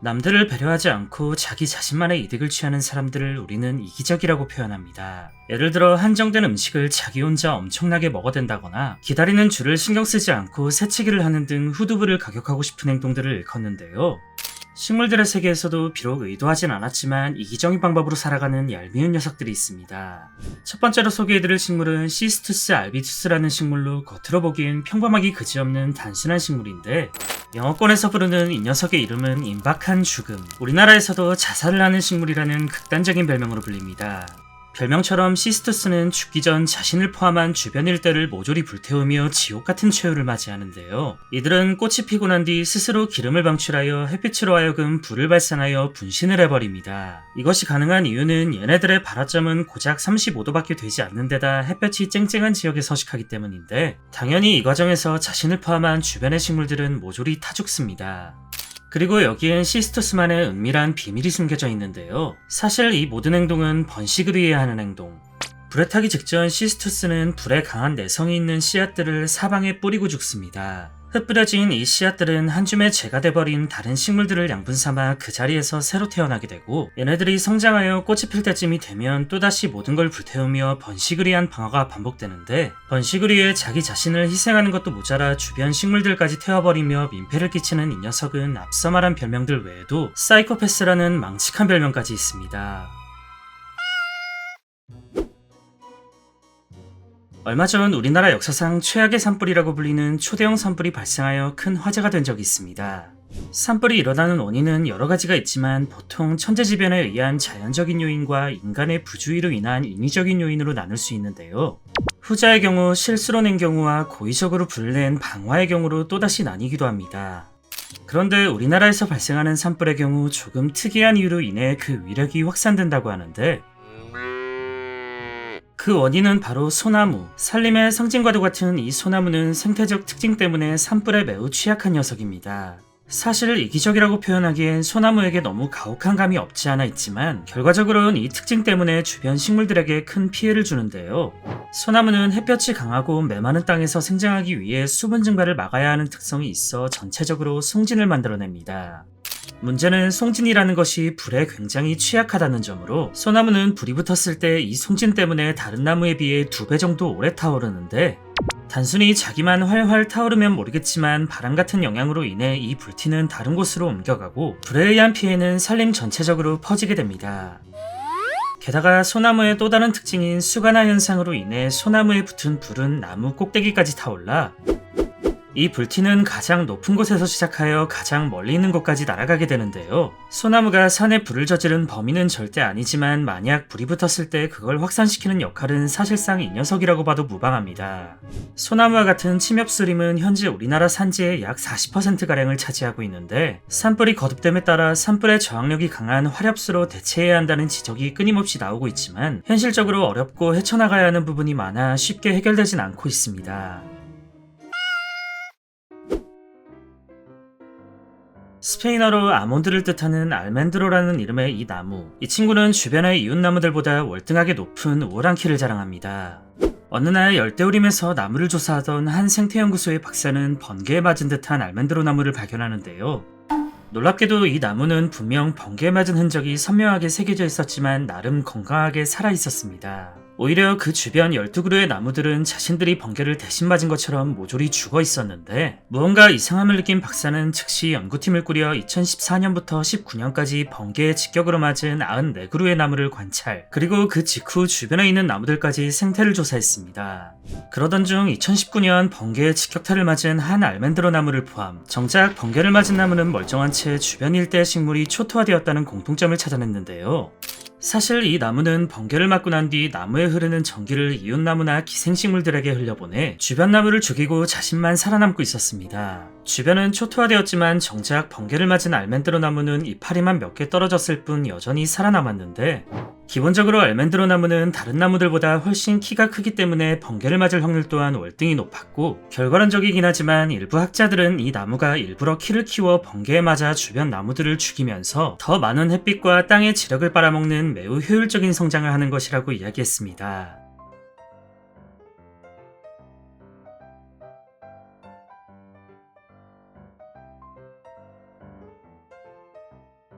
남들을 배려하지 않고 자기 자신만의 이득을 취하는 사람들을 우리는 이기적이라고 표현합니다. 예를 들어 한정된 음식을 자기 혼자 엄청나게 먹어댄다거나 기다리는 줄을 신경 쓰지 않고 새치기를 하는 등 후두부를 가격하고 싶은 행동들을 일컫는데요. 식물들의 세계에서도 비록 의도하진 않았지만 이기적인 방법으로 살아가는 얄미운 녀석들이 있습니다. 첫 번째로 소개해드릴 식물은 시스투스 알비투스라는 식물로 겉으로 보기엔 평범하기 그지없는 단순한 식물인데 영어권에서 부르는 이 녀석의 이름은 임박한 죽음, 우리나라에서도 자살을 하는 식물이라는 극단적인 별명으로 불립니다. 별명처럼 시스투스는 죽기 전 자신을 포함한 주변 일대를 모조리 불태우며 지옥 같은 최후를 맞이하는데요. 이들은 꽃이 피고 난 뒤 스스로 기름을 방출하여 햇빛으로 하여금 불을 발산하여 분신을 해버립니다. 이것이 가능한 이유는 얘네들의 발화점은 고작 35도밖에 되지 않는 데다 햇볕이 쨍쨍한 지역에 서식하기 때문인데 당연히 이 과정에서 자신을 포함한 주변의 식물들은 모조리 타 죽습니다. 그리고 여기엔 시스투스만의 은밀한 비밀이 숨겨져 있는데요. 사실 이 모든 행동은 번식을 위해 하는 행동. 불에 타기 직전 시스투스는 불에 강한 내성이 있는 씨앗들을 사방에 뿌리고 죽습니다. 흩뿌려진 이 씨앗들은 한 줌의 재가 돼버린 다른 식물들을 양분 삼아 그 자리에서 새로 태어나게 되고 얘네들이 성장하여 꽃이 필 때쯤이 되면 또다시 모든 걸 불태우며 번식을 위한 방어가 반복되는데 번식을 위해 자기 자신을 희생하는 것도 모자라 주변 식물들까지 태워버리며 민폐를 끼치는 이 녀석은 앞서 말한 별명들 외에도 사이코패스라는 망측한 별명까지 있습니다. 얼마 전 우리나라 역사상 최악의 산불이라고 불리는 초대형 산불이 발생하여 큰 화제가 된 적이 있습니다. 산불이 일어나는 원인은 여러 가지가 있지만 보통 천재지변에 의한 자연적인 요인과 인간의 부주의로 인한 인위적인 요인으로 나눌 수 있는데요. 후자의 경우 실수로 낸 경우와 고의적으로 불을 낸 방화의 경우로 또다시 나뉘기도 합니다. 그런데 우리나라에서 발생하는 산불의 경우 조금 특이한 이유로 인해 그 위력이 확산된다고 하는데 그 원인은 바로 소나무, 산림의 상징과도 같은 이 소나무는 생태적 특징 때문에 산불에 매우 취약한 녀석입니다. 사실 이기적이라고 표현하기엔 소나무에게 너무 가혹한 감이 없지 않아 있지만 결과적으로는 이 특징 때문에 주변 식물들에게 큰 피해를 주는데요. 소나무는 햇볕이 강하고 메마른 땅에서 생장하기 위해 수분 증발을 막아야 하는 특성이 있어 전체적으로 송진을 만들어냅니다. 문제는 송진이라는 것이 불에 굉장히 취약하다는 점으로 소나무는 불이 붙었을 때 이 송진 때문에 다른 나무에 비해 2배 정도 오래 타오르는데 단순히 자기만 활활 타오르면 모르겠지만 바람 같은 영향으로 인해 이 불티는 다른 곳으로 옮겨가고 불에 의한 피해는 산림 전체적으로 퍼지게 됩니다. 게다가 소나무의 또 다른 특징인 수간화 현상으로 인해 소나무에 붙은 불은 나무 꼭대기까지 타올라 이 불티는 가장 높은 곳에서 시작하여 가장 멀리 있는 곳까지 날아가게 되는데요. 소나무가 산에 불을 저지른 범인은 절대 아니지만 만약 불이 붙었을 때 그걸 확산시키는 역할은 사실상 이 녀석이라고 봐도 무방합니다. 소나무와 같은 침엽수림은 현재 우리나라 산지의 약 40%가량을 차지하고 있는데 산불이 거듭됨에 따라 산불의 저항력이 강한 화렵수로 대체해야 한다는 지적이 끊임없이 나오고 있지만 현실적으로 어렵고 헤쳐나가야 하는 부분이 많아 쉽게 해결되진 않고 있습니다. 스페인어로 아몬드를 뜻하는 알멘드로라는 이름의 이 나무, 이 친구는 주변의 이웃나무들보다 월등하게 높은 우월한 키를 자랑합니다. 어느 날 열대우림에서 나무를 조사하던 한 생태연구소의 박사는 번개에 맞은 듯한 알멘드로 나무를 발견하는데요. 놀랍게도 이 나무는 분명 번개에 맞은 흔적이 선명하게 새겨져 있었지만 나름 건강하게 살아있었습니다. 오히려 그 주변 12그루의 나무들은 자신들이 번개를 대신 맞은 것처럼 모조리 죽어 있었는데 무언가 이상함을 느낀 박사는 즉시 연구팀을 꾸려 2014년부터 19년까지 번개의 직격으로 맞은 94그루의 나무를 관찰, 그리고 그 직후 주변에 있는 나무들까지 생태를 조사했습니다. 그러던 중 2019년 번개의 직격탄을 맞은 한 알멘드로 나무를 포함 정작 번개를 맞은 나무는 멀쩡한 채 주변 일대의 식물이 초토화되었다는 공통점을 찾아냈는데요. 사실 이 나무는 번개를 맞고 난 뒤 나무에 흐르는 전기를 이웃나무나 기생식물들에게 흘려보내 주변 나무를 죽이고 자신만 살아남고 있었습니다. 주변은 초토화되었지만 정작 번개를 맞은 알멘드로 나무는 이파리만 몇 개 떨어졌을 뿐 여전히 살아남았는데 기본적으로 알멘드로 나무는 다른 나무들보다 훨씬 키가 크기 때문에 번개를 맞을 확률 또한 월등히 높았고 결과론적이긴 하지만 일부 학자들은 이 나무가 일부러 키를 키워 번개에 맞아 주변 나무들을 죽이면서 더 많은 햇빛과 땅의 지력을 빨아먹는 매우 효율적인 성장을 하는 것이라고 이야기했습니다.